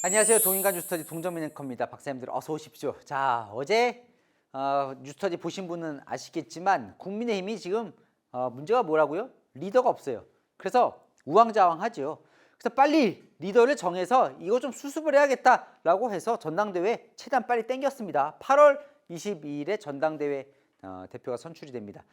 안녕하세요. 동인간 뉴스터디 동정민 앵커입니다. 박사님들 어서 오십시오. 자, 어제 뉴스터디 보신 분은 아시겠지만 국민의힘이 지금 문제가 뭐라고요? 리더가 없어요. 그래서 우왕좌왕하죠. 그래서 빨리 리더를 정해서 이거 좀 수습을 해야겠다라고 해서 전당대회 최대한 빨리 땡겼습니다. 8월 22일에 전당대회 대표가 선출이 됩니다.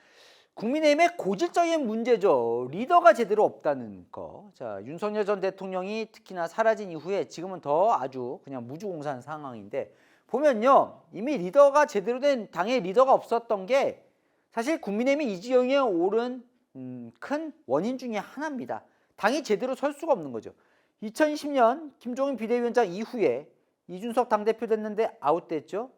국민의힘의 고질적인 문제죠. 리더가 제대로 없다는 거. 자, 윤석열 전 대통령이 특히나 사라진 이후에 지금은 더 아주 그냥 무주공산 상황인데 보면요. 이미 리더가 제대로 된 당의 리더가 없었던 게 사실 국민의힘이 이지경에 오른 큰 원인 중에 하나입니다. 당이 제대로 설 수가 없는 거죠. 2020년 김종인 비대위원장 이후에 이준석 당대표 됐는데 아웃됐죠.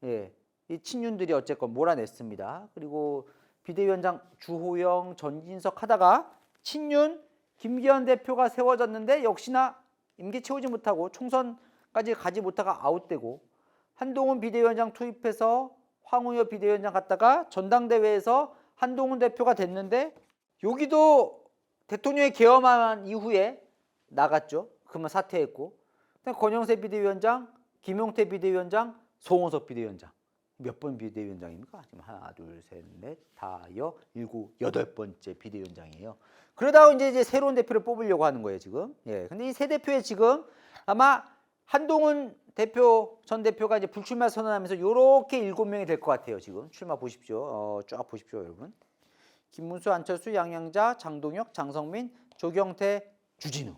예, 이 친윤들이 어쨌건 몰아냈습니다. 그리고 비대위원장 주호영, 전진석 하다가 친윤 김기현 대표가 세워졌는데 역시나 임기 채우지 못하고 총선까지 가지 못하가 아웃되고 한동훈 비대위원장 투입해서 황우여 비대위원장 갔다가 전당대회에서 한동훈 대표가 됐는데 여기도 대통령이 계엄한 이후에 나갔죠. 그러면 사퇴했고 권영세 비대위원장, 김용태 비대위원장, 송원석 비대위원장 몇 번 비대위원장입니까? 지금 하나, 둘, 셋, 넷, 다, 일곱, 여덟 번째 비대위원장이에요. 그러다가 이제 새로운 대표를 뽑으려고 하는 거예요, 지금. 예. 근데 이 새 대표에 지금 아마 한동훈 대표, 전 대표가 이제 불출마 선언하면서 요렇게 7명이 될 것 같아요, 지금. 출마 보십시오. 쫙 보십시오, 여러분. 김문수, 안철수, 양양자, 장동혁, 장성민, 조경태, 주진우.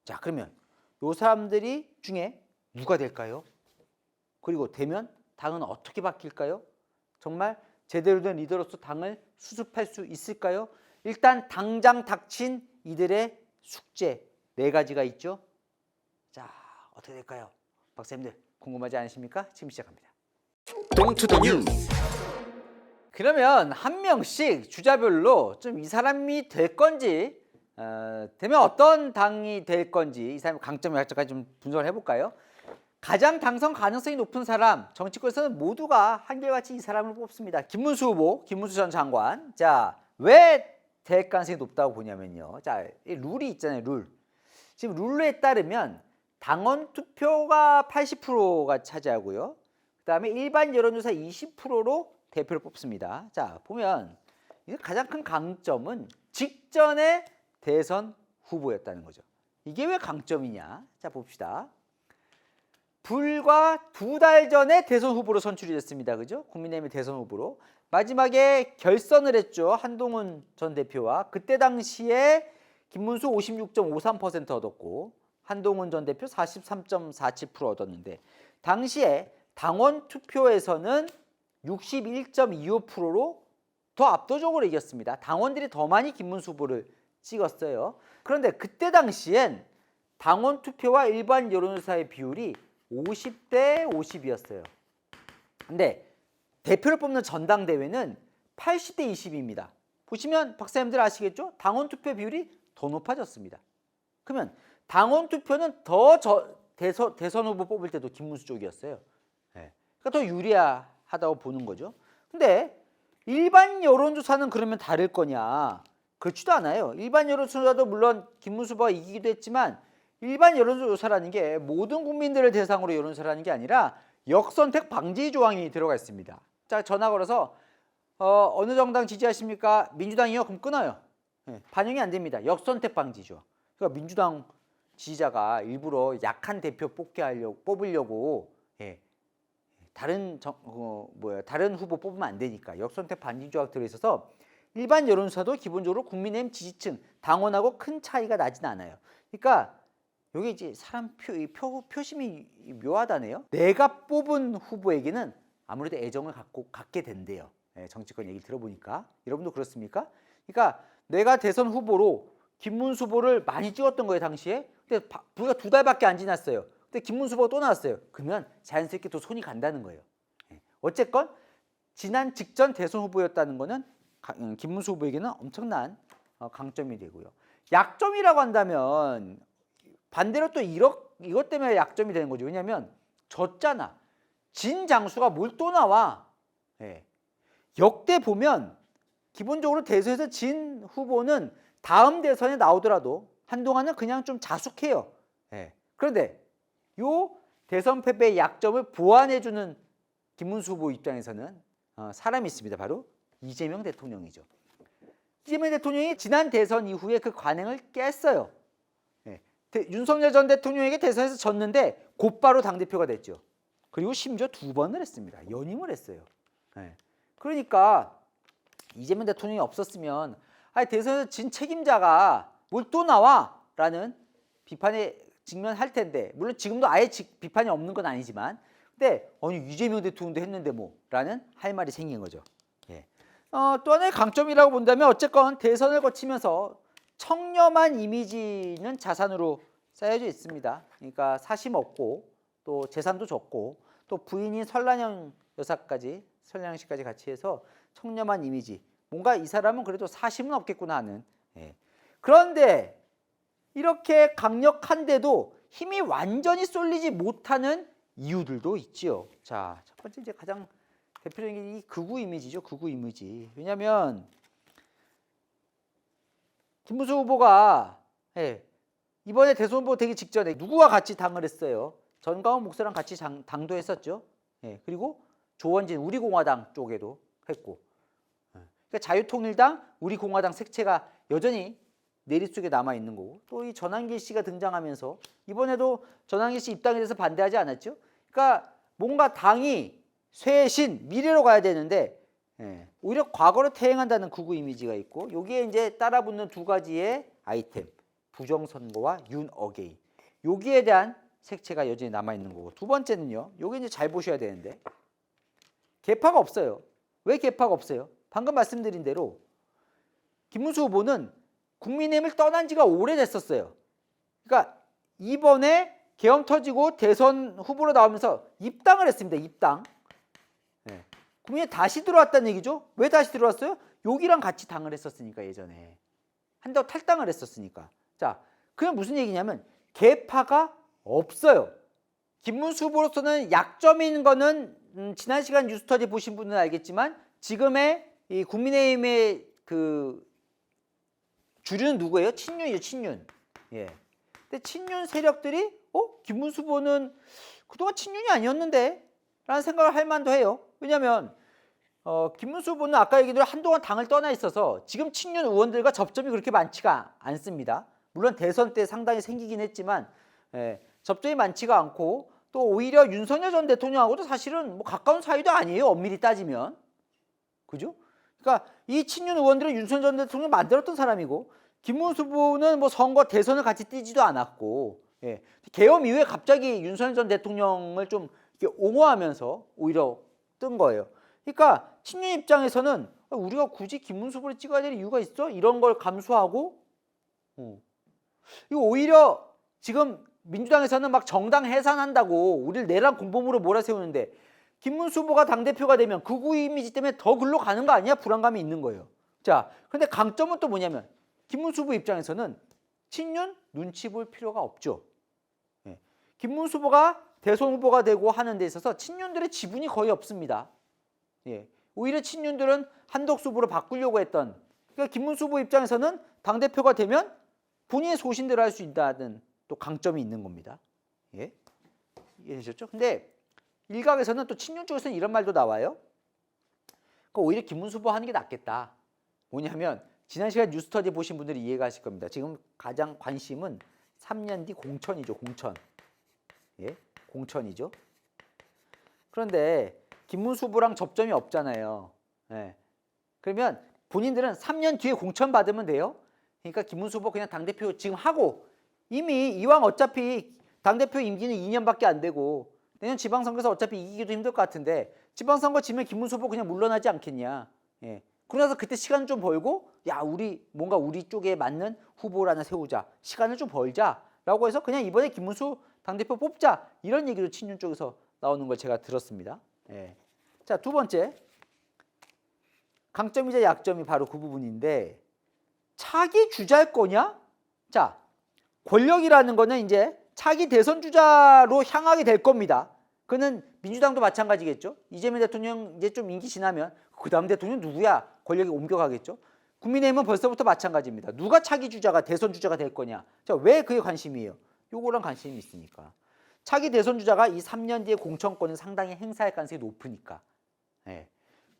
자, 그러면 요 사람들이 중에 누가 될까요? 그리고 되면 당은 어떻게 바뀔까요? 정말 제대로 된 리더로서 당을 수습할 수 있을까요? 일단 당장 닥친 이들의 숙제 4가지가 있죠. 자, 어떻게 될까요? 박사님들 궁금하지 않으십니까? 지금 시작합니다. 동투더 뉴스. 그러면 한 명씩 주자별로 좀 이 사람이 될 건지 되면 어떤 당이 될 건지 이 사람의 강점 약점까지 좀 분석을 해볼까요? 가장 당선 가능성이 높은 사람, 정치권에서는 모두가 한결같이 이 사람을 뽑습니다. 김문수 후보, 김문수 전 장관. 자, 왜 될 가능성이 높다고 보냐면요. 자, 이 룰이 있잖아요, 룰. 지금 룰에 따르면 당원 투표가 80%가 차지하고요. 그 다음에 일반 여론조사 20%로 대표를 뽑습니다. 자, 보면 가장 큰 강점은 직전에 대선 후보였다는 거죠. 이게 왜 강점이냐? 자, 봅시다. 불과 2달 전에 대선 후보로 선출이 됐습니다. 그죠? 국민의힘의 대선 후보로. 마지막에 결선을 했죠. 한동훈 전 대표와. 그때 당시에 김문수 56.53% 얻었고 한동훈 전 대표 43.47% 얻었는데 당시에 당원 투표에서는 61.25%로 더 압도적으로 이겼습니다. 당원들이 더 많이 김문수 후보를 찍었어요. 그런데 그때 당시엔 당원 투표와 일반 여론조사의 비율이 50대 50이었어요. 근데 대표를 뽑는 전당대회는 80대 20입니다. 보시면 박사님들 아시겠죠? 당원 투표 비율이 더 높아졌습니다. 그러면 당원 투표는 더 대선 후보 뽑을 때도 김문수 쪽이었어요. 네. 그러니까 더 유리하다고 보는 거죠. 근데 일반 여론조사는 그러면 다를 거냐? 그렇지도 않아요. 일반 여론조사도 물론 김문수 후보가 이기기도 했지만 일반 여론조사라는 게 모든 국민들을 대상으로 여론조사를 하는 게 아니라 역선택 방지 조항이 들어가 있습니다. 자, 전화 걸어서 어느 정당 지지하십니까? 민주당이요? 그럼 끊어요. 네, 반영이 안 됩니다. 역선택 방지 조항. 그러니까 민주당 지지자가 일부러 약한 대표 뽑으려고 다른 후보 뽑으면 안 되니까 역선택 방지 조항 들어있어서 일반 여론조사도 기본적으로 국민의힘 지지층 당원하고 큰 차이가 나진 않아요. 그러니까 여기 이제 사람 표심이 묘하다네요. 내가 뽑은 후보에게는 아무래도 애정을 갖게 된대요. 정치권 얘기 들어보니까. 여러분도 그렇습니까? 그러니까 내가 대선 후보로 김문수 후보를 많이 찍었던 거예요, 당시에. 근데 불과 2달밖에 안 지났어요. 근데 김문수 후보가 또 나왔어요. 그러면 자연스럽게 또 손이 간다는 거예요. 어쨌건 지난 직전 대선 후보였다는 거는 김문수 후보에게는 엄청난 강점이 되고요. 약점이라고 한다면 반대로 또 이것 때문에 약점이 되는 거죠. 왜냐하면 졌잖아. 진 장수가 뭘 또 나와. 역대 보면 기본적으로 대선에서 진 후보는 다음 대선에 나오더라도 한동안은 그냥 좀 자숙해요. 그런데 요 대선 패배의 약점을 보완해주는 김문수 후보 입장에서는 사람이 있습니다. 바로 이재명 대통령이죠. 이재명 대통령이 지난 대선 이후에 그 관행을 깼어요. 예. 윤석열 전 대통령에게 대선에서 졌는데 곧바로 당대표가 됐죠. 그리고 심지어 2번을 했습니다. 연임을 했어요. 예. 그러니까 이재명 대통령이 없었으면 대선에서 진 책임자가 뭘 또 나와? 라는 비판에 직면할 텐데, 물론 지금도 아예 비판이 없는 건 아니지만, 근데 아니 이재명 대통령도 했는데 뭐 라는 할 말이 생긴 거죠. 예. 또 하나의 강점이라고 본다면 어쨌건 대선을 거치면서 청렴한 이미지는 자산으로 쌓여져 있습니다. 그러니까 사심 없고 또 재산도 적고 또 부인인 설란영 여사까지, 설란영 씨까지 같이 해서 청렴한 이미지, 뭔가 이 사람은 그래도 사심은 없겠구나 하는. 예. 그런데 이렇게 강력한데도 힘이 완전히 쏠리지 못하는 이유들도 있지요. 자, 첫 번째 이제 가장 대표적인 이 극우 이미지죠. 극우 이미지. 왜냐하면 김문수 후보가 이번에 대선 후보 되기 직전에 누구와 같이 당을 했어요? 전광훈 목사랑 같이 당도 했었죠. 그리고 조원진 우리공화당 쪽에도 했고, 그러니까 자유통일당, 우리공화당 색채가 여전히 내리 속에 남아 있는 거고, 또 이 전환길 씨가 등장하면서 이번에도 전환길 씨 입당에 대해서 반대하지 않았죠. 그러니까 뭔가 당이 쇄신 미래로 가야 되는데 오히려 과거로 퇴행한다는 극우 이미지가 있고, 여기에 이제 따라붙는 두 가지의 아이템, 부정선거와 윤어게인, 여기에 대한 색채가 여전히 남아 있는 거고, 두 번째는요, 여기 이제 잘 보셔야 되는데 개파가 없어요. 왜 개파가 없어요? 방금 말씀드린 대로 김문수 후보는 국민의힘을 떠난 지가 오래됐었어요. 그러니까 이번에 계엄 터지고 대선 후보로 나오면서 입당을 했습니다. 입당. 국민의힘 다시 들어왔다는 얘기죠. 왜 다시 들어왔어요? 여기랑 같이 당을 했었으니까, 예전에. 한다고 탈당을 했었으니까. 자, 그게 무슨 얘기냐면 개파가 없어요. 김문수 후보로서는 약점인 거는 지난 시간 뉴스터디 보신 분은 알겠지만, 지금의 이 국민의힘의 그 주류는 누구예요? 친윤이죠, 친윤. 근데 친윤 세력들이 김문수 후보는 그동안 친윤이 아니었는데 라는 생각을 할 만도 해요. 왜냐하면 김문수 후보는 아까 얘기대로 한동안 당을 떠나 있어서 지금 친윤 의원들과 접점이 그렇게 많지가 않습니다. 물론 대선 때 상당히 생기긴 했지만 접점이 많지가 않고, 또 오히려 윤석열 전 대통령하고도 사실은 뭐 가까운 사이도 아니에요. 엄밀히 따지면. 그죠? 그러니까 이 친윤 의원들은 윤석열 전 대통령 만들었던 사람이고, 김문수 후보는 뭐 선거 대선을 같이 뛰지도 않았고, 계엄 이후에 갑자기 윤석열 전 대통령을 좀 이렇게 옹호하면서 오히려 뜬 거예요. 그러니까 친윤 입장에서는 우리가 굳이 김문수 후보를 찍어야 될 이유가 있어? 이런 걸 감수하고, 이거 오히려 지금 민주당에서는 막 정당 해산한다고 우리를 내란 공범으로 몰아세우는데, 김문수 후보가 당대표가 되면 극우 이미지 때문에 더 글로 가는 거 아니야? 불안감이 있는 거예요. 자, 근데 강점은 또 뭐냐면 김문수 후보 입장에서는 친윤 눈치 볼 필요가 없죠. 김문수 후보가 대선 후보가 되고 하는 데 있어서 친윤들의 지분이 거의 없습니다. 오히려 친윤들은 한덕수 후보로 바꾸려고 했던, 그러니까 김문수 후보 입장에서는 당대표가 되면 본인의 소신대로 할 수 있다는 또 강점이 있는 겁니다. 이해되셨죠? 근데 일각에서는 또 친윤 쪽에서는 이런 말도 나와요. 그러니까 오히려 김문수 후보 하는 게 낫겠다. 뭐냐면 지난 시간 뉴스터디 보신 분들이 이해가 하실 겁니다. 지금 가장 관심은 3년 뒤 공천이죠. 공천. 공천이죠. 그런데 김문수 후보랑 접점이 없잖아요. 그러면 본인들은 3년 뒤에 공천 받으면 돼요. 그러니까 김문수 후보 그냥 당대표 지금 하고, 이미 이왕 어차피 당대표 임기는 2년밖에 안 되고 내년 지방선거에서 어차피 이기기도 힘들 것 같은데 지방선거 지면 김문수 후보 그냥 물러나지 않겠냐. 그러나서 그때 시간 좀 벌고, 야, 우리 뭔가 우리 쪽에 맞는 후보를 하나 세우자, 시간을 좀 벌자라고 해서 그냥 이번에 김문수 당대표 뽑자, 이런 얘기도 친윤 쪽에서 나오는 걸 제가 들었습니다. 자, 두 번째 강점이자 약점이 바로 그 부분인데, 차기 주자일 거냐? 자, 권력이라는 거는 이제 차기 대선 주자로 향하게 될 겁니다. 그는 민주당도 마찬가지겠죠. 이재명 대통령 이제 좀 임기 지나면 그 다음 대통령 누구야? 권력이 옮겨가겠죠. 국민의힘은 벌써부터 마찬가지입니다. 누가 차기 주자가 대선 주자가 될 거냐? 자, 왜 그게 관심이에요? 요거랑 관심이 있으니까. 차기 대선 주자가 이 3년 뒤에 공천권을 상당히 행사할 가능성이 높으니까. 예.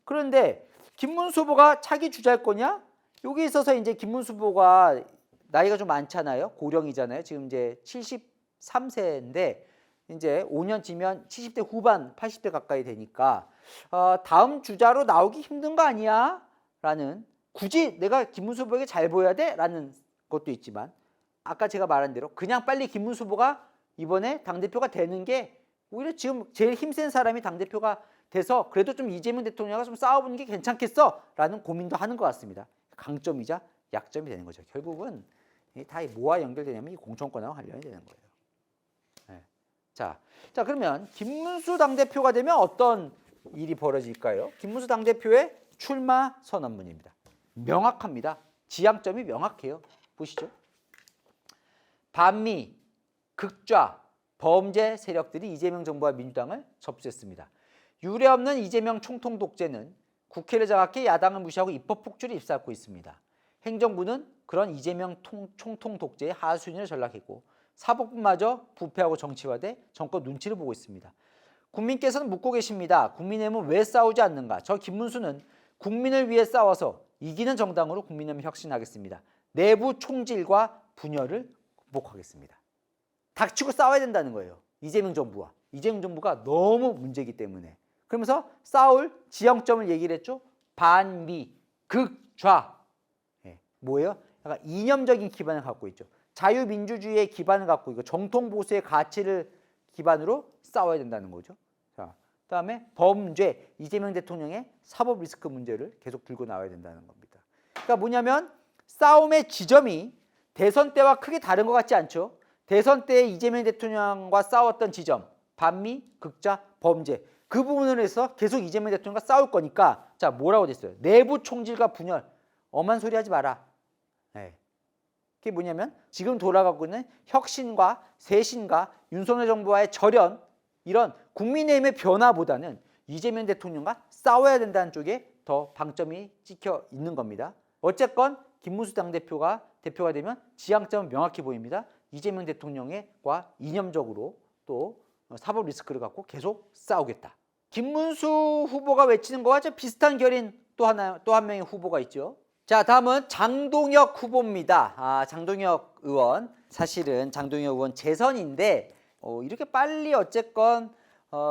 그런데 김문수 후보가 차기 주자일 거냐? 여기 있어서 이제 김문수 후보가 나이가 좀 많잖아요. 고령이잖아요. 지금 이제 73세인데 이제 5년 지면 70대 후반, 80대 가까이 되니까 다음 주자로 나오기 힘든 거 아니야? 라는, 굳이 내가 김문수 후보에게 잘 보여야 돼? 라는 것도 있지만, 아까 제가 말한 대로 그냥 빨리 김문수 후보가 이번에 당대표가 되는 게 오히려 지금 제일 힘센 사람이 당대표가 돼서 그래도 좀 이재명 대통령과 좀 싸워보는 게 괜찮겠어? 라는 고민도 하는 것 같습니다. 강점이자 약점이 되는 거죠. 결국은 다 뭐와 연결되냐면 이 공천권하고 관련이 되는 거예요. 네. 자, 그러면 김문수 당대표가 되면 어떤 일이 벌어질까요? 김문수 당대표의 출마 선언문입니다. 명확합니다. 지향점이 명확해요. 보시죠. 반미, 극좌, 범죄 세력들이 이재명 정부와 민주당을 접수했습니다. 유례없는 이재명 총통 독재는 국회를 장악해 야당을 무시하고 입법 폭주를 입사하고 있습니다. 행정부는 그런 이재명 총통 독재의 하수인을 전락했고 사법부마저 부패하고 정치화돼 정권 눈치를 보고 있습니다. 국민께서는 묻고 계십니다. 국민의힘은 왜 싸우지 않는가? 저 김문수는 국민을 위해 싸워서 이기는 정당으로 국민의힘을 혁신하겠습니다. 내부 총질과 분열을 극복하겠습니다. 닥치고 싸워야 된다는 거예요. 이재명 정부와. 이재명 정부가 너무 문제이기 때문에. 그러면서 싸울 지형점을 얘기를 했죠. 반미, 극좌. 예, 뭐예요? 약간 이념적인 기반을 갖고 있죠. 자유민주주의의 기반을 갖고 있고 정통보수의 가치를 기반으로 싸워야 된다는 거죠. 자, 그다음에 범죄, 이재명 대통령의 사법 리스크 문제를 계속 들고 나와야 된다는 겁니다. 그러니까 뭐냐면 싸움의 지점이 대선 때와 크게 다른 것 같지 않죠? 대선 때 이재명 대통령과 싸웠던 지점, 반미, 극좌, 범죄, 그 부분을 해서 계속 이재명 대통령과 싸울 거니까 자, 뭐라고 됐어요? 내부 총질과 분열, 엄한 소리 하지 마라. 네. 그게 뭐냐면 지금 돌아가고 있는 혁신과 쇄신과 윤석열 정부와의 절연, 이런 국민의힘의 변화보다는 이재명 대통령과 싸워야 된다는 쪽에 더 방점이 찍혀 있는 겁니다. 어쨌건 김문수 당대표가 대표가 되면 지향점은 명확히 보입니다. 이재명 대통령과 이념적으로 또 사법 리스크를 갖고 계속 싸우겠다. 김문수 후보가 외치는 거와 좀 비슷한 결인 또 한 명의 후보가 있죠. 자, 다음은 장동혁 후보입니다. 장동혁 의원. 사실은 장동혁 의원 재선인데 이렇게 빨리 어쨌건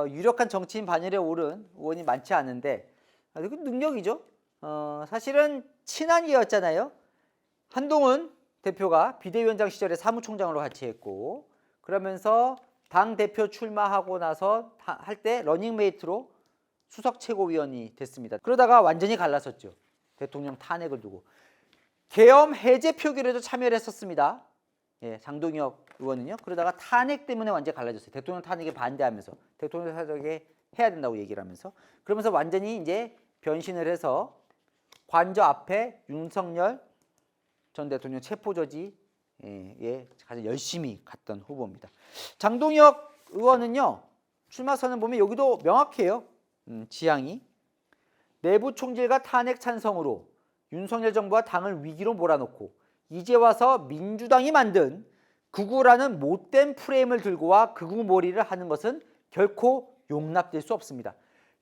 유력한 정치인 반열에 오른 의원이 많지 않은데 그 능력이죠. 사실은 친한이었잖아요. 한동훈 대표가 비대위원장 시절에 사무총장으로 같이 했고, 그러면서 당 대표 출마하고 나서 할 때 러닝메이트로 수석 최고위원이 됐습니다. 그러다가 완전히 갈라섰죠. 대통령 탄핵을 두고. 계엄 해제 표결에도 참여를 했었습니다. 예, 장동혁 의원은요. 그러다가 탄핵 때문에 완전히 갈라졌어요. 대통령 탄핵에 반대하면서 대통령 탄핵에 해야 된다고 얘기를 하면서, 그러면서 완전히 이제 변신을 해서 관저 앞에 윤석열 전 대통령 체포저지에 가장 열심히 갔던 후보입니다. 장동혁 의원은요. 출마 선언 보면 여기도 명확해요. 지향이. 내부 총질과 탄핵 찬성으로 윤석열 정부와 당을 위기로 몰아넣고 이제 와서 민주당이 만든 극우라는 못된 프레임을 들고 와 극우몰이를 하는 것은 결코 용납될 수 없습니다.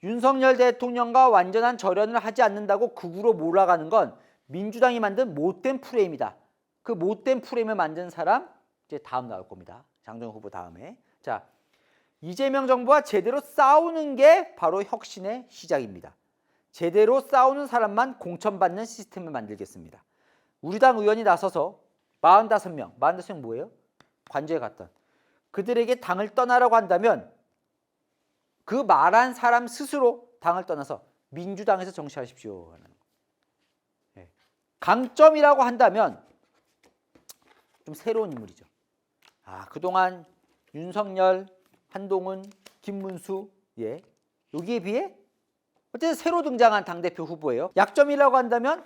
윤석열 대통령과 완전한 절연을 하지 않는다고 극우로 몰아가는 건 민주당이 만든 못된 프레임이다. 그 못된 프레임을 만든 사람 이제 다음 나올 겁니다. 장동혁 후보 다음에. 자, 이재명 정부와 제대로 싸우는 게 바로 혁신의 시작입니다. 제대로 싸우는 사람만 공천받는 시스템을 만들겠습니다. 우리 당 의원이 나서서 45명, 45명 뭐예요? 관저에 갔던 그들에게 당을 떠나라고 한다면 그 말한 사람 스스로 당을 떠나서 민주당에서 정치하십시오 하는. 강점이라고 한다면 좀 새로운 인물이죠. 그동안 윤석열, 한동훈, 김문수, 여기에 비해 어쨌든 새로 등장한 당대표 후보예요. 약점이라고 한다면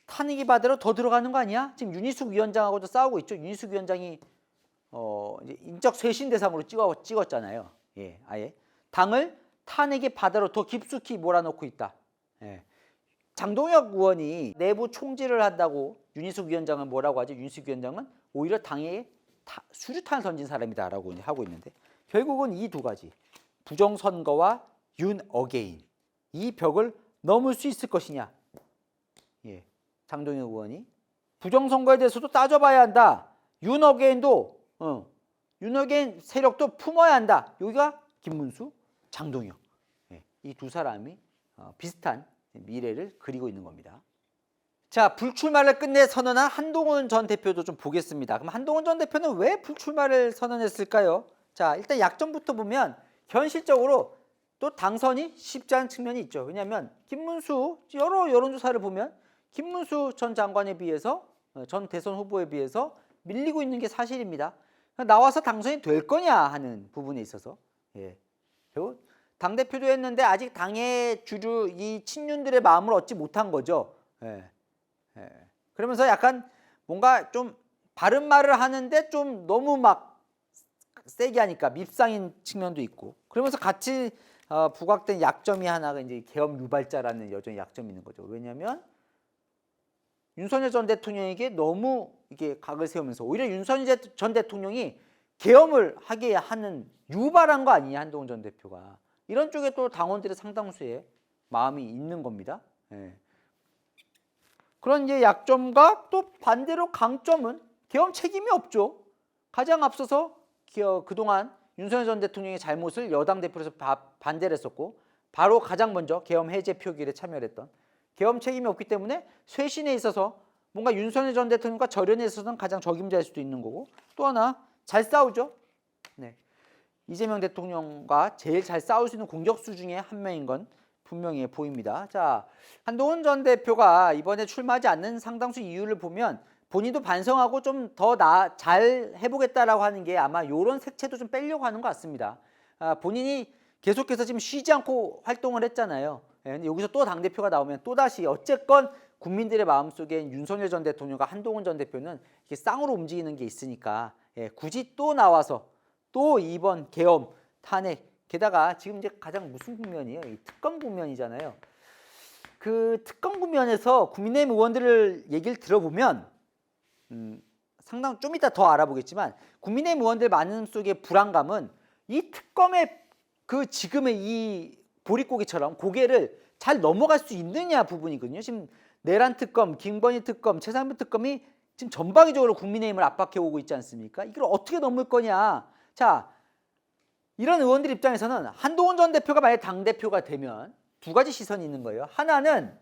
탄핵이 받으러 더 들어가는 거 아니야? 지금 윤희숙 위원장하고도 싸우고 있죠. 윤희숙 위원장이 이제 인적 쇄신 대상으로 찍었잖아요. 아예 당을 탄핵의 바다로 더 깊숙이 몰아넣고 있다. 장동혁 의원이 내부 총질을 한다고 윤희숙 위원장은 뭐라고 하죠? 윤희숙 위원장은 오히려 당의 수류탄을 던진 사람이다라고 하고 있는데 결국은 이 두 가지 부정선거와 윤 어게인 이 벽을 넘을 수 있을 것이냐. 예, 장동혁 의원이 부정선거에 대해서도 따져봐야 한다. 윤 어게인도 윤 어게인 세력도 품어야 한다. 여기가 김문수, 장동혁 예, 이 두 사람이 비슷한 미래를 그리고 있는 겁니다. 자, 불출마를 끝내 선언한 한동훈 전 대표도 좀 보겠습니다. 그럼 한동훈 전 대표는 왜 불출마를 선언했을까요? 자, 일단 약점부터 보면 현실적으로 또 당선이 쉽지 않은 측면이 있죠. 왜냐하면 김문수 여러 여론조사를 보면 김문수 전 장관에 비해서 전 대선 후보에 비해서 밀리고 있는 게 사실입니다. 나와서 당선이 될 거냐 하는 부분에 있어서 예. 그리고 당 대표도 했는데 아직 당의 주류 이 친윤들의 마음을 얻지 못한 거죠. 예. 예. 그러면서 약간 뭔가 좀 바른 말을 하는데 좀 너무 막 세게 하니까 밉상인 측면도 있고 그러면서 같이 부각된 약점이 하나가 이제 계엄 유발자라는 여전히 약점이 있는 거죠. 왜냐하면 윤석열 전 대통령에게 너무 이게 각을 세우면서 오히려 윤석열 전 대통령이 계엄을 하게 하는 유발한 거 아니냐 한동훈 전 대표가 이런 쪽에 또 당원들의 상당수의 마음이 있는 겁니다. 예. 그런 이제 약점과 또 반대로 강점은 계엄 책임이 없죠. 가장 앞서서 그동안 윤석열 전 대통령의 잘못을 여당 대표로서 반대를 했었고 바로 가장 먼저 계엄 해제 표결에 참여를 했던 계엄 책임이 없기 때문에 쇄신에 있어서 뭔가 윤석열 전 대통령과 절연에 있어서는 가장 적임자일 수도 있는 거고 또 하나 잘 싸우죠. 네. 이재명 대통령과 제일 잘 싸울 수 있는 공격수 중에 한 명인 건 분명해 보입니다. 자, 한동훈 전 대표가 이번에 출마하지 않는 상당수 이유를 보면 본인도 반성하고 좀 더 잘 해보겠다라고 하는 게 아마 이런 색채도 좀 빼려고 하는 것 같습니다. 본인이 계속해서 지금 쉬지 않고 활동을 했잖아요. 예, 근데 여기서 또 당대표가 나오면 또다시 어쨌건 국민들의 마음속엔 윤석열 전 대통령과 한동훈 전 대표는 이렇게 쌍으로 움직이는 게 있으니까 예, 굳이 또 나와서 또 이번 계엄, 탄핵 게다가 지금 이제 가장 무슨 국면이에요? 이 특검 국면이잖아요. 그 특검 국면에서 국민의힘 의원들을 얘기를 들어보면 상당 좀 이따 더 알아보겠지만 국민의힘 의원들 마음속의 불안감은 이 특검의 그 지금의 이 보릿고개처럼 고개를 잘 넘어갈 수 있느냐 부분이거든요. 지금 내란 특검, 김건희 특검, 최상병 특검이 지금 전방위적으로 국민의힘을 압박해 오고 있지 않습니까? 이걸 어떻게 넘을 거냐? 자, 이런 의원들 입장에서는 한동훈 전 대표가 만약 당대표가 되면 두 가지 시선이 있는 거예요. 하나는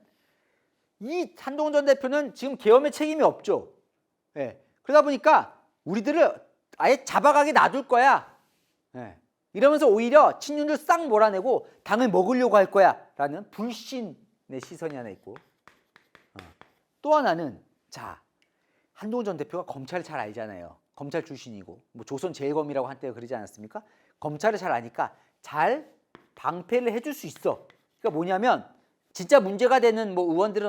이 한동훈 전 대표는 지금 계엄의 책임이 없죠. 예. 그러다 보니까 우리들을 아예 잡아가게 놔둘 거야. 예. 이러면서 오히려 친윤을 싹 몰아내고 당을 먹으려고 할 거야 라는 불신의 시선이 하나 있고 또 하나는 자 한동훈 전 대표가 검찰을 잘 알잖아요. 검찰 출신이고 뭐 조선제일검이라고 한때 그러지 않았습니까? 검찰을 잘 아니까 잘 방패를 해줄 수 있어. 그러니까 뭐냐면 진짜 문제가 되는 뭐 의원들은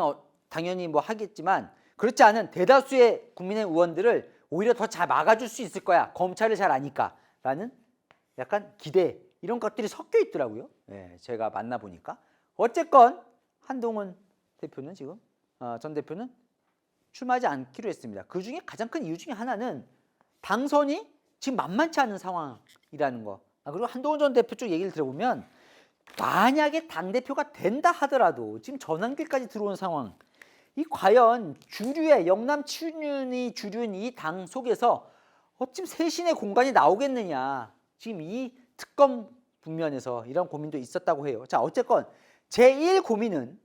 당연히 뭐 하겠지만 그렇지 않은 대다수의 국민의 의원들을 오히려 더 잘 막아줄 수 있을 거야. 검찰을 잘 아니까 라는 약간 기대 이런 것들이 섞여 있더라고요. 예, 제가 만나보니까 어쨌건 한동훈 대표는 지금 전 대표는 출마하지 않기로 했습니다. 그중에 가장 큰 이유 중에 하나는 당선이 지금 만만치 않은 상황이라는 거. 그리고 한동훈 전 대표 쪽 얘기를 들어보면 만약에 당대표가 된다 하더라도 지금 전환길까지 들어온 상황 이 과연 주류의 영남 친윤이 주류인 이 당 속에서 어쩜 쇄신의 공간이 나오겠느냐 지금 이 특검 국면에서 이런 고민도 있었다고 해요. 자 어쨌건 제1 고민은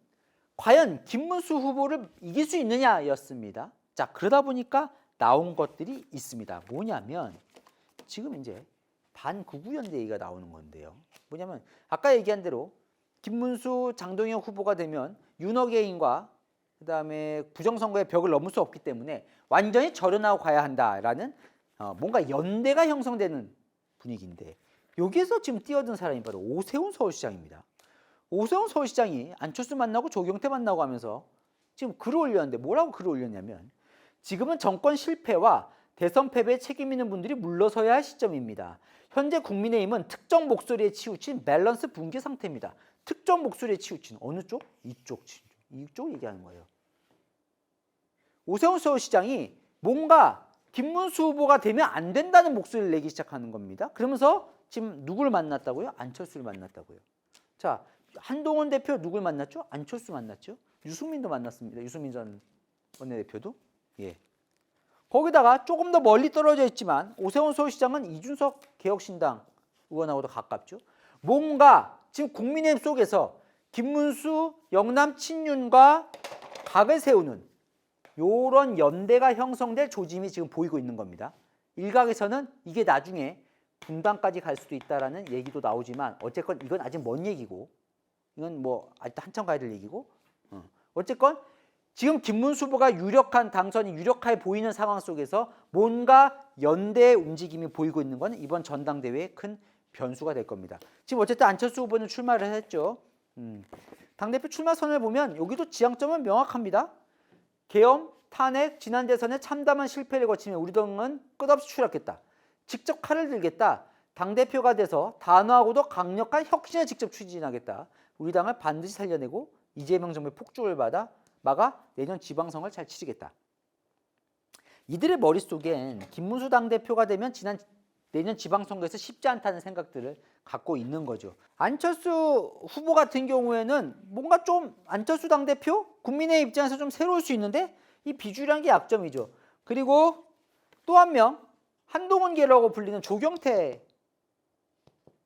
과연 김문수 후보를 이길 수 있느냐였습니다. 자 그러다 보니까 나온 것들이 있습니다. 뭐냐면 지금 이제 반구구연대 얘기가 나오는 건데요. 뭐냐면 아까 얘기한 대로 김문수, 장동혁 후보가 되면 윤어게인과 그다음에 부정선거의 벽을 넘을 수 없기 때문에 완전히 절연하고 가야 한다라는 뭔가 연대가 형성되는 분위기인데 여기에서 지금 뛰어든 사람이 바로 오세훈 서울시장입니다. 오세훈 서울시장이 안철수 만나고 조경태 만나고 하면서 지금 글을 올렸는데 뭐라고 글을 올렸냐면 지금은 정권 실패와 대선 패배에 책임 있는 분들이 물러서야 할 시점입니다. 현재 국민의힘은 특정 목소리에 치우친 밸런스 붕괴 상태입니다. 특정 목소리에 치우친 어느 쪽? 이쪽 얘기하는 거예요. 오세훈 서울시장이 뭔가 김문수 후보가 되면 안 된다는 목소리를 내기 시작하는 겁니다. 그러면서 지금 누구를 만났다고요? 안철수를 만났다고요. 자, 한동훈 대표 누굴 만났죠? 안철수 만났죠. 유승민도 만났습니다. 유승민 전 원내대표도. 예. 거기다가 조금 더 멀리 떨어져 있지만 오세훈 서울시장은 이준석 개혁신당 의원하고도 가깝죠. 뭔가 지금 국민의힘 속에서 김문수, 영남 친윤과 각을 세우는 이런 연대가 형성될 조짐이 지금 보이고 있는 겁니다. 일각에서는 이게 나중에 분당까지 갈 수도 있다라는 얘기도 나오지만 어쨌건 이건 아직 먼 얘기고 이건 뭐 아직 한참 가야 될 얘기고 어쨌건 지금 김문수 후보가 유력한 당선이 유력해 보이는 상황 속에서 뭔가 연대의 움직임이 보이고 있는 건 이번 전당대회의 큰 변수가 될 겁니다. 지금 어쨌든 안철수 후보는 출마를 했죠. 당대표 출마 선을 보면 여기도 지향점은 명확합니다. 계엄, 탄핵, 지난 대선에 참담한 실패를 거치며 우리 당은 끝없이 추락했다. 직접 칼을 들겠다. 당대표가 돼서 단호하고도 강력한 혁신을 직접 추진하겠다. 우리 당을 반드시 살려내고 이재명 정부의 폭주를 막아 내년 지방선거를 잘 치르겠다. 이들의 머릿속엔 김문수 당대표가 되면 내년 지방선거에서 쉽지 않다는 생각들을 갖고 있는 거죠. 안철수 후보 같은 경우에는 뭔가 좀 안철수 당대표? 국민의 입장에서 좀 새로울 수 있는데 이 비주류한 게 약점이죠. 그리고 또 한 명 한동훈계라고 불리는 조경태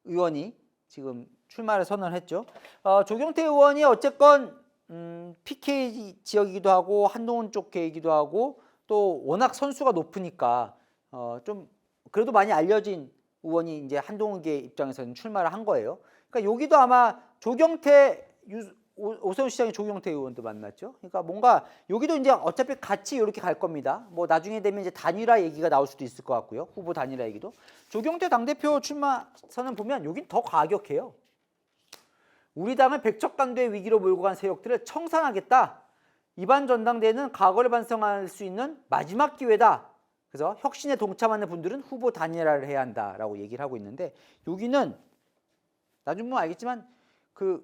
의원이 지금 출마를 선언했죠. 조경태 의원이 어쨌건 PK 지역이기도 하고 한동훈 쪽 계이기도 하고 또 워낙 선수가 높으니까 좀 그래도 많이 알려진 의원이 이제 한동훈계 입장에서는 출마를 한 거예요. 그러니까 여기도 아마 조경태 오세훈 시장의 조경태 의원도 만났죠. 그러니까 뭔가 여기도 이제 어차피 같이 이렇게 갈 겁니다. 뭐 나중에 되면 이제 단일화 얘기가 나올 수도 있을 것 같고요. 후보 단일화 얘기도. 조경태 당대표 출마 선언 보면 여긴 더 과격해요. 우리 당을 백척간도의 위기로 몰고 간 세력들을 청산하겠다. 이번 전당대회는 과거를 반성할 수 있는 마지막 기회다. 그래서 혁신에 동참하는 분들은 후보 단일화를 해야 한다라고 얘기를 하고 있는데 여기는 나중에 보면 알겠지만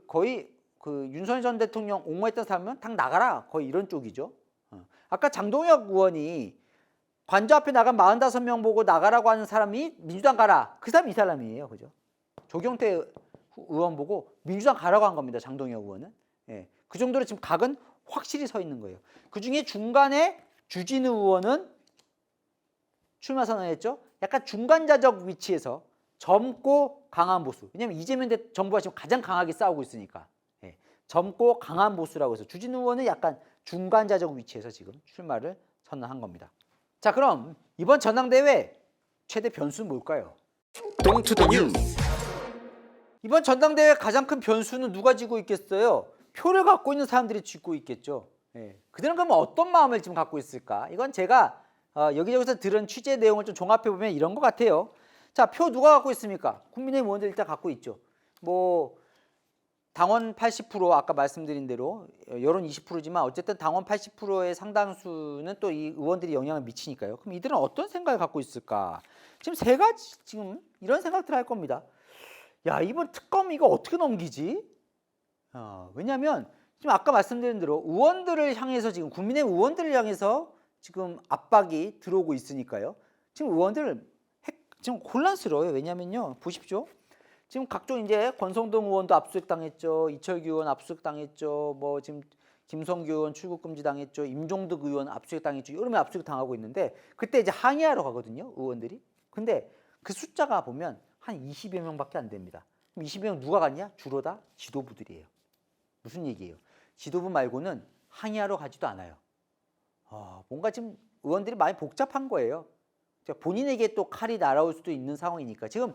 거의 윤석열 전 대통령 옹호했던 사람은 당 나가라 거의 이런 쪽이죠. 아까 장동혁 의원이 관저 앞에 나간 45명 보고 나가라고 하는 사람이 민주당 가라. 그 사람이 이 사람이에요. 그죠? 조경태 의원 보고 민주당 가라고 한 겁니다. 장동혁 의원은. 예. 그 정도로 지금 각은 확실히 서 있는 거예요. 그중에 중간에 주진우 의원은 출마 선언했죠. 약간 중간자적 위치에서 젊고 강한 보수. 왜냐하면 이재명 정부가 지금 가장 강하게 싸우고 있으니까. 예. 젊고 강한 보수라고 해서 주진우 의원은 약간 중간자적 위치에서 지금 출마를 선언한 겁니다. 자, 그럼 이번 전당대회 최대 변수는 뭘까요? 동투더 뉴스. 이번 전당대회 가장 큰 변수는 누가 쥐고 있겠어요? 표를 갖고 있는 사람들이 쥐고 있겠죠. 예. 그들은 그러면 어떤 마음을 지금 갖고 있을까? 이건 제가 여기저기서 들은 취재 내용을 좀 종합해 보면 이런 것 같아요. 자, 표 누가 갖고 있습니까? 국민의힘 의원들 일단 갖고 있죠. 뭐 당원 80% 아까 말씀드린 대로 여론 20%지만 어쨌든 당원 80%의 상당수는 또 이 의원들이 영향을 미치니까요. 그럼 이들은 어떤 생각을 갖고 있을까? 지금 세 가지 지금 이런 생각들을 할 겁니다. 야, 이번 특검 이거 어떻게 넘기지? 왜냐하면 지금 아까 말씀드린 대로 의원들을 향해서 지금 국민의힘 의원들을 향해서 지금 압박이 들어오고 있으니까요. 지금 의원들 지금 혼란스러워요. 왜냐면요, 보십시오. 지금 각종 이제 권성동 의원도 압수수색 당했죠. 이철규 의원 압수수색 당했죠. 뭐 지금 김성규 의원 출국 금지 당했죠. 임종득 의원 압수수색 당했죠. 여러 명 압수수색 당하고 있는데 그때 이제 항의하러 가거든요. 의원들이. 근데 그 숫자가 보면 한 20여 명밖에 안 됩니다. 그럼 20여 명 누가 갔냐? 주로 다 지도부들이에요. 무슨 얘기예요? 지도부 말고는 항의하러 가지도 않아요. 뭔가 지금 의원들이 많이 복잡한 거예요. 본인에게 또 칼이 날아올 수도 있는 상황이니까 지금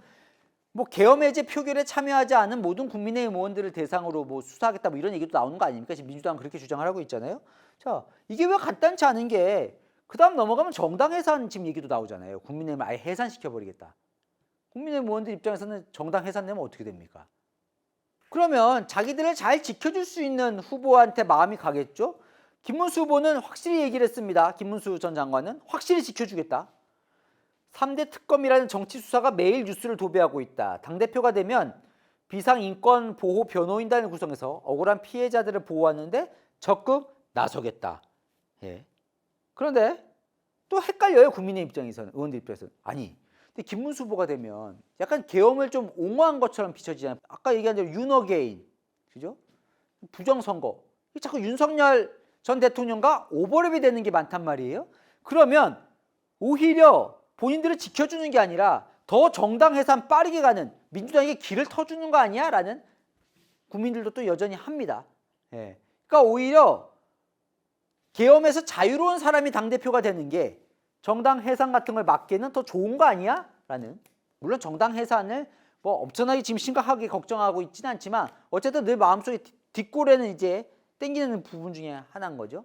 뭐 계엄 해제 표결에 참여하지 않은 모든 국민의힘 의원들을 대상으로 뭐 수사하겠다 뭐 이런 얘기도 나오는 거 아닙니까? 지금 민주당은 그렇게 주장을 하고 있잖아요. 자, 이게 왜 간단치 않은 게 그다음 넘어가면 정당 해산 지금 얘기도 나오잖아요. 국민의힘을 아예 해산시켜 버리겠다. 국민의힘 의원들 입장에서는 정당 해산되면 어떻게 됩니까? 그러면 자기들을 잘 지켜줄 수 있는 후보한테 마음이 가겠죠. 김문수 후보는 확실히 얘기를 했습니다. 김문수 전 장관은 확실히 지켜주겠다. 3대 특검이라는 정치 수사가 매일 뉴스를 도배하고 있다. 당대표가 되면 비상인권보호 변호인단을 구성해서 억울한 피해자들을 보호하는데 적극 나서겠다. 예. 그런데 또 헷갈려요. 국민의 입장에서는, 의원들 입장에서는. 아니, 근데 김문수 후보가 되면 약간 계엄을 좀 옹호한 것처럼 비춰지잖아요. 아까 얘기한 대로 윤어게인, 그죠? 부정선거. 자꾸 윤석열 전 대통령과 오버랩이 되는 게 많단 말이에요. 그러면 오히려 본인들을 지켜주는 게 아니라 더 정당 해산 빠르게 가는 민주당에게 길을 터주는 거 아니야? 라는 국민들도 또 여전히 합니다. 예. 그러니까 오히려 계엄에서 자유로운 사람이 당대표가 되는 게 정당 해산 같은 걸 막기에는 더 좋은 거 아니야? 라는, 물론 정당 해산을 뭐 엄청나게 지금 심각하게 걱정하고 있지는 않지만 어쨌든 늘 마음속에 뒷골에는 이제 땡기는 부분 중에 하나인 거죠.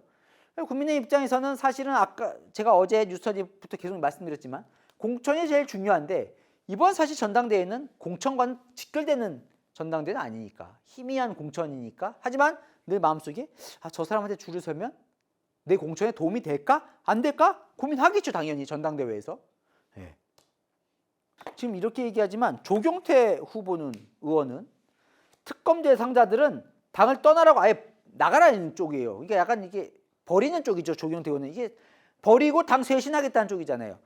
국민의 입장에서는 사실은 아까 제가 어제 뉴스터디부터 계속 말씀드렸지만 공천이 제일 중요한데 이번 사실 전당대회는 공천과는 직결되는 전당대회는 아니니까, 희미한 공천이니까. 하지만 늘 마음속에 저 사람한테 줄을 서면 내 공천에 도움이 될까? 안 될까? 고민하겠죠, 당연히 전당대회에서. 네. 지금 이렇게 얘기하지만 조경태 후보는, 의원은 특검 대상자들은 당을 떠나라고 아예 나가라는 쪽이에요. 그러니까 약간 이게 버리는 쪽이죠. 조경태 의원은 이게 버리고 당 쇄신하겠다는 쪽이잖아요.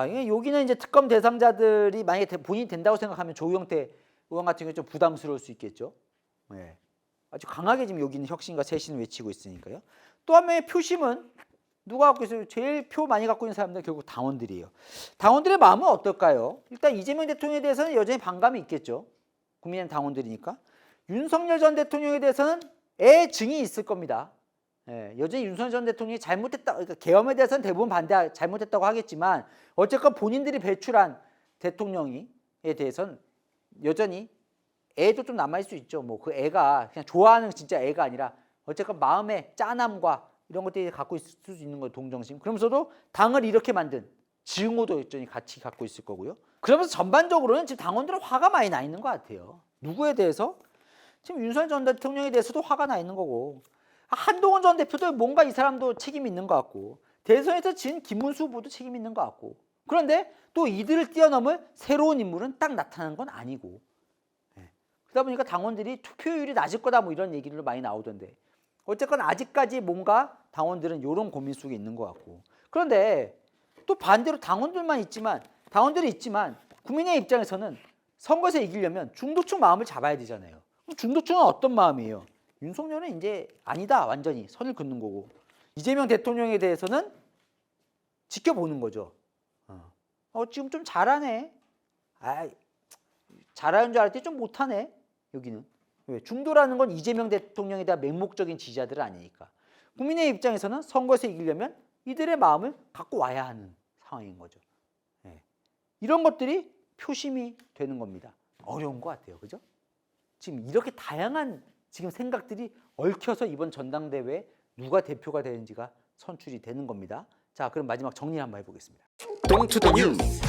이게 여기는 이제 특검 대상자들이 만약에 본인이 된다고 생각하면 조경태 의원 같은 경우 좀 부담스러울 수 있겠죠. 네. 아주 강하게 지금 여기는 혁신과 쇄신을 외치고 있으니까요. 또 한 명의 표심은 누가 갖고 있어요? 제일 표 많이 갖고 있는 사람들은 결국 당원들이에요. 당원들의 마음은 어떨까요? 일단 이재명 대통령에 대해서는 여전히 반감이 있겠죠. 국민의힘 당원들이니까. 윤석열 전 대통령에 대해서는 애증이 있을 겁니다. 예, 여전히 윤석열 전 대통령이 잘못했다, 그러니까 계엄에 대해서는 대부분 잘못했다고 하겠지만 어쨌건 본인들이 배출한 대통령에 대해서는 여전히 애도 좀 남아있을 수 있죠. 뭐 그 애가 그냥 좋아하는 진짜 애가 아니라 어쨌건 마음의 짠함과 이런 것들이 갖고 있을 수 있는 거예요. 동정심. 그러면서도 당을 이렇게 만든 증오도 여전히 같이 갖고 있을 거고요. 그러면서 전반적으로는 지금 당원들은 화가 많이 나 있는 것 같아요. 누구에 대해서? 지금 윤석열 전 대통령에 대해서도 화가 나 있는 거고, 한동훈 전 대표도 뭔가 이 사람도 책임이 있는 것 같고, 대선에서 진 김문수 후보도 책임이 있는 것 같고, 그런데 또 이들을 뛰어넘을 새로운 인물은 딱 나타나는 건 아니고, 그러다 보니까 당원들이 투표율이 낮을 거다 뭐 이런 얘기를 많이 나오던데, 어쨌건 아직까지 뭔가 당원들은 이런 고민 속에 있는 것 같고, 그런데 또 반대로 당원들이 있지만 국민의 입장에서는 선거에서 이기려면 중도층 마음을 잡아야 되잖아요. 중도층은 어떤 마음이에요? 윤석열은 이제 아니다, 완전히 선을 긋는 거고, 이재명 대통령에 대해서는 지켜보는 거죠. 지금 좀 잘하네. 잘하는 줄 알았더니 좀 못하네. 여기는 왜? 중도라는 건 이재명 대통령에 대한 맹목적인 지지자들은 아니니까. 국민의 입장에서는 선거에서 이기려면 이들의 마음을 갖고 와야 하는 상황인 거죠. 이런 것들이 표심이 되는 겁니다. 어려운 것 같아요, 그죠? 지금 이렇게 다양한 지금 생각들이 얽혀서 이번 전당대회에 누가 대표가 되는지가 선출이 되는 겁니다. 자, 그럼 마지막 정리 한번 해보겠습니다. 동투더 뉴스.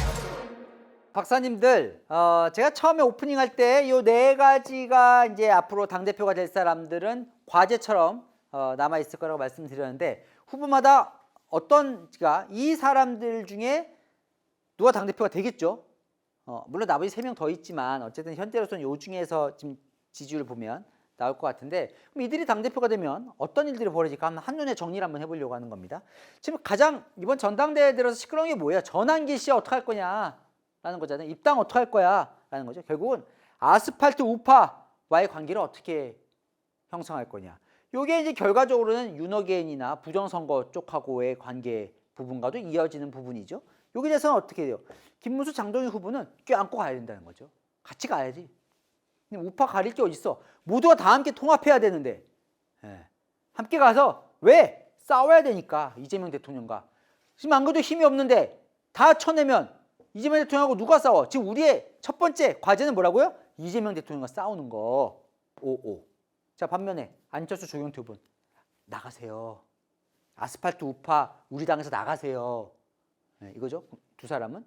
박사님들, 제가 처음에 오프닝 할 때 이 네 가지가 이제 앞으로 당대표가 될 사람들은 과제처럼 남아 있을 거라고 말씀드렸는데, 후보마다 이 사람들 중에 누가 당대표가 되겠죠. 물론 나머지 3명 더 있지만 어쨌든 현재로서는 요 중에서 지금 지지율을 보면 나올 것 같은데, 그럼 이들이 당대표가 되면 어떤 일들이 벌어질까 한눈에 정리를 한번 해보려고 하는 겁니다. 지금 가장 이번 전당대회 들어서 시끄러운 게 뭐예요? 전환기 씨 어떻게 할 거냐 라는 거잖아요. 입당 어떻게 할 거야 라는 거죠. 결국은 아스팔트 우파와의 관계를 어떻게 형성할 거냐. 이게 이제 결과적으로는 윤어게인이나 부정선거 쪽하고의 관계 부분과도 이어지는 부분이죠. 여기에 대해서는 어떻게 돼요? 김문수, 장동희 후보는 껴안고 가야 된다는 거죠. 같이 가야지. 우파 가릴 게 어딨어. 모두가 다 함께 통합해야 되는데, 함께 가서 왜? 싸워야 되니까. 이재명 대통령과. 지금 안 그래도 힘이 없는데 다 쳐내면 이재명 대통령하고 누가 싸워? 지금 우리의 첫 번째 과제는 뭐라고요? 이재명 대통령과 싸우는 거. 자, 반면에 안철수, 조경태 후보는 나가세요. 아스팔트 우파 우리 당에서 나가세요. 이거죠. 두 사람은.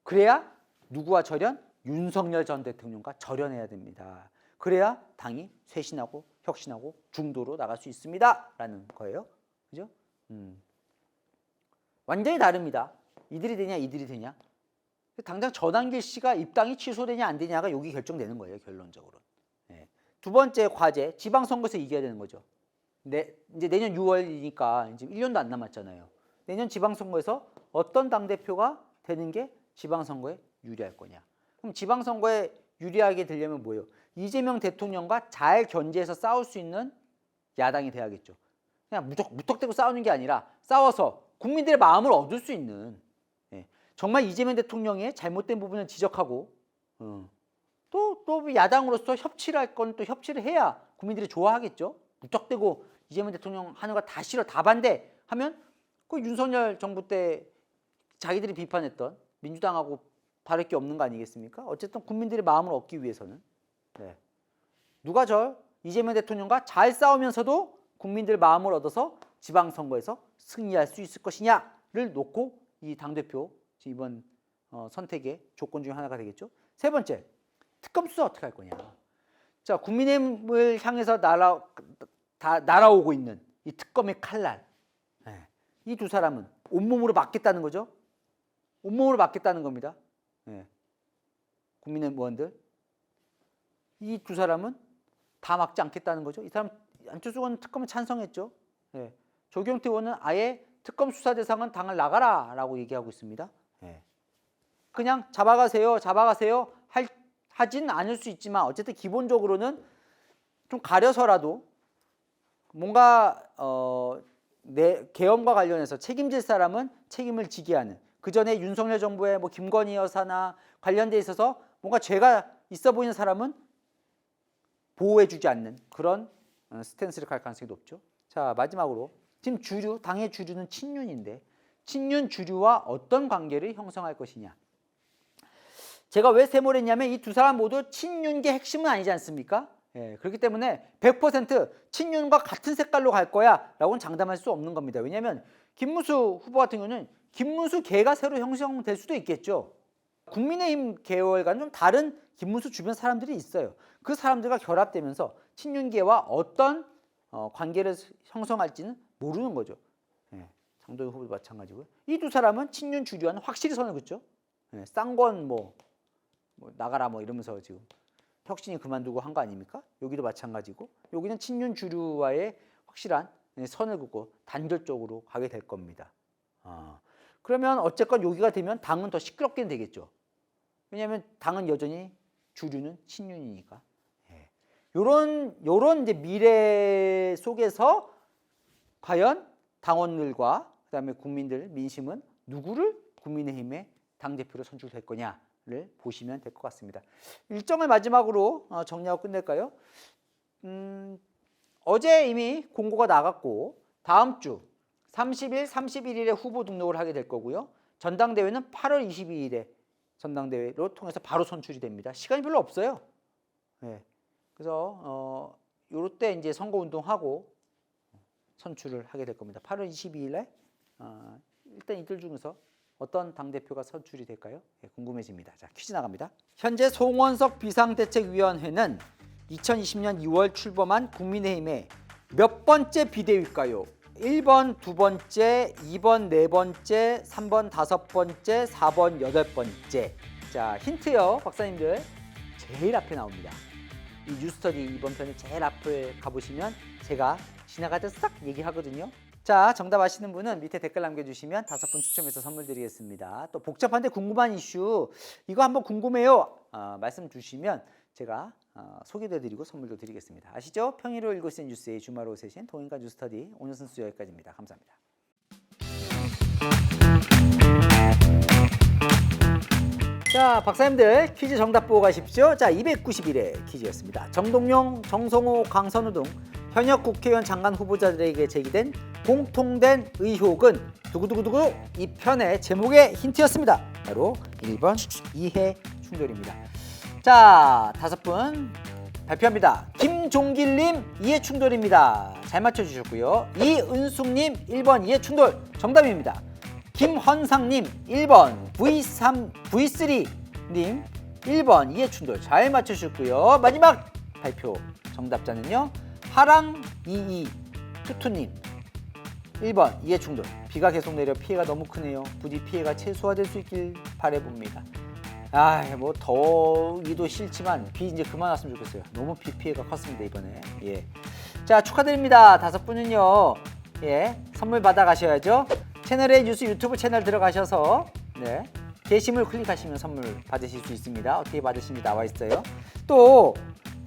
그래야 누구와 절연? 윤석열 전 대통령과 절연해야 됩니다. 그래야 당이 쇄신하고 혁신하고 중도로 나갈 수 있습니다. 라는 거예요. 그죠? 완전히 다릅니다. 이들이 되냐 이들이 되냐. 당장 전환길 씨가 입당이 취소되냐 안 되냐가 여기 결정되는 거예요. 결론적으로. 두 번째 과제, 지방선거에서 이겨야 되는 거죠. 이제 내년 6월이니까 이제 1년도 안 남았잖아요. 내년 지방선거에서 어떤 당대표가 되는 게 지방선거에 유리할 거냐. 그럼 지방선거에 유리하게 되려면 뭐예요? 이재명 대통령과 잘 견제해서 싸울 수 있는 야당이 돼야겠죠. 그냥 무턱대고 싸우는 게 아니라 싸워서 국민들의 마음을 얻을 수 있는, 정말 이재명 대통령의 잘못된 부분을 지적하고 또 야당으로서 협치를 할 건 또 협치를 해야 국민들이 좋아하겠죠. 무턱대고 이재명 대통령 하는 거 다 싫어, 다 반대 하면 그 윤석열 정부 때 자기들이 비판했던 민주당하고 다를 게 없는 거 아니겠습니까? 어쨌든 국민들의 마음을 얻기 위해서는 누가 이재명 대통령과 잘 싸우면서도 국민들 마음을 얻어서 지방선거에서 승리할 수 있을 것이냐를 놓고 이 당대표 이번 선택의 조건 중 하나가 되겠죠. 세 번째, 특검 수사 어떻게 할 거냐. 자, 국민의힘을 향해서 날아오고 있는 이 특검의 칼날. 이 두 사람은 온몸으로 막겠다는 거죠. 온몸으로 막겠다는 겁니다. 국민의 의원들. 이 두 사람은 다 막지 않겠다는 거죠. 이 사람 안철수 의원은 특검에 찬성했죠. 조경태 의원은 아예 특검 수사 대상은 당을 나가라라고 얘기하고 있습니다. 그냥 잡아가세요 하진 않을 수 있지만 어쨌든 기본적으로는 좀 가려서라도 뭔가 계엄과 관련해서 책임질 사람은 책임을 지게 하는, 그 전에 윤석열 정부의 뭐 김건희 여사나 관련돼 있어서 뭔가 죄가 있어 보이는 사람은 보호해주지 않는 그런 스탠스를 갈 가능성이 높죠. 자, 마지막으로 지금 당의 주류는 친윤인데 친윤 주류와 어떤 관계를 형성할 것이냐. 제가 왜 세모를 했냐면 이 두 사람 모두 친윤계 핵심은 아니지 않습니까? 그렇기 때문에 100% 친윤과 같은 색깔로 갈 거야 라고는 장담할 수 없는 겁니다. 왜냐하면 김문수 후보 같은 경우는 김문수 계가 새로 형성될 수도 있겠죠. 국민의힘 계열과는 좀 다른 김문수 주변 사람들이 있어요. 그 사람들과 결합되면서 친윤계와 어떤 관계를 형성할지는 모르는 거죠. 장도연 후보도 마찬가지고요. 이 두 사람은 친윤 주류와는 확실히 선을 긋죠. 쌍권 뭐 나가라 뭐 이러면서 지금 혁신이 그만두고 한 거 아닙니까? 여기도 마찬가지고 여기는 친윤 주류와의 확실한 선을 긋고 단결적으로 가게 될 겁니다. 그러면 어쨌건 여기가 되면 당은 더 시끄럽게 되겠죠. 왜냐하면 당은 여전히 주류는 친윤이니까. 요런 이제 미래 속에서 과연 당원들과 그다음에 국민들 민심은 누구를 국민의힘의 당대표로 선출될 거냐를 보시면 될 것 같습니다. 일정을 마지막으로 정리하고 끝낼까요? 어제 이미 공고가 나갔고 다음 주 30일, 31일에 후보 등록을 하게 될 거고요. 전당대회는 8월 22일에 전당대회로 통해서 바로 선출이 됩니다. 시간이 별로 없어요. 그래서 요럴 때 이제 선거운동하고 선출을 하게 될 겁니다. 8월 22일에 일단 이들 중에서 어떤 당대표가 선출이 될까요? 궁금해집니다. 자, 퀴즈 나갑니다. 현재 송원석 비상대책위원회는 2020년 2월 출범한 국민의힘의 몇 번째 비대위일까요? 1번 2번째, 2번 4번째, 3번 5번째, 4번 8번째. 자, 힌트요, 박사님들. 제일 앞에 나옵니다. 이 뉴스터디 이번 편에 제일 앞을 가보시면 제가 지나가다 싹 얘기하거든요. 자, 정답 아시는 분은 밑에 댓글 남겨주시면 5분 추첨해서 선물 드리겠습니다. 또 복잡한데 궁금한 이슈 이거 한번 궁금해요 말씀 주시면 제가 소개해드리고 선물도 드리겠습니다. 아시죠? 평일로 읽을 수 있는 뉴스의 주말 오후 세신 동인과 뉴스터디 오늘 순서 여기까지입니다. 감사합니다. 자, 박사님들 퀴즈 정답 보고 가십시오. 자, 291회 퀴즈였습니다. 정동영, 정성호, 강선우 등 현역 국회의원 장관 후보자들에게 제기된 공통된 의혹은 두구두구두구 이 편의 제목의 힌트였습니다. 바로 1번 이해 충돌입니다. 자, 5분 발표합니다. 김종길님 이해 충돌입니다. 잘 맞춰주셨고요. 이은숙님 1번 이해 충돌 정답입니다. 김헌상님 1번 V3님 1번 이해 충돌 잘 맞춰주셨고요. 마지막 발표 정답자는요. 하랑22 투투님 1번 이해 충돌. 비가 계속 내려 피해가 너무 크네요. 부디 피해가 최소화될 수 있길 바라봅니다. 뭐 더위도 싫지만 비 이제 그만 왔으면 좋겠어요. 너무 비 피해가 컸습니다 이번에. 자, 축하드립니다. 5분은요 선물 받아 가셔야죠. 채널의 뉴스 유튜브 채널 들어가셔서 네, 게시물 클릭하시면 선물 받으실 수 있습니다. 어떻게 받으시는지 나와 있어요. 또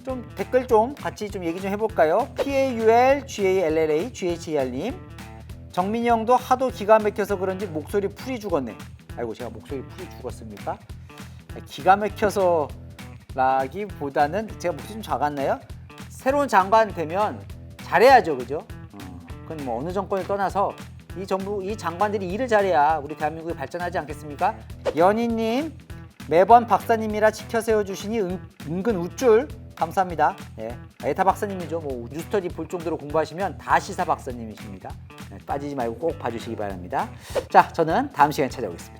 좀 댓글 좀 같이 좀 얘기 좀 해볼까요? PAULGALLA GHER님 정민이 형도 하도 기가 막혀서 그런지 목소리 풀이 죽었네. 아이고 제가 목소리 풀이 죽었습니까? 기가 막혀서 라기보다는 제가 목소리 좀 작았나요? 새로운 장관 되면 잘해야죠, 그죠? 그건 뭐 어느 정권을 떠나서 이 정부, 이 장관들이 일을 잘해야 우리 대한민국이 발전하지 않겠습니까? 연희님 매번 박사님이라 지켜 세워주시니 은근 우쭐 감사합니다. 예, 에타 박사님이죠. 뭐 뉴스터디 볼 정도로 공부하시면 다 시사 박사님이십니다. 네, 빠지지 말고 꼭 봐주시기 바랍니다. 자, 저는 다음 시간에 찾아오겠습니다.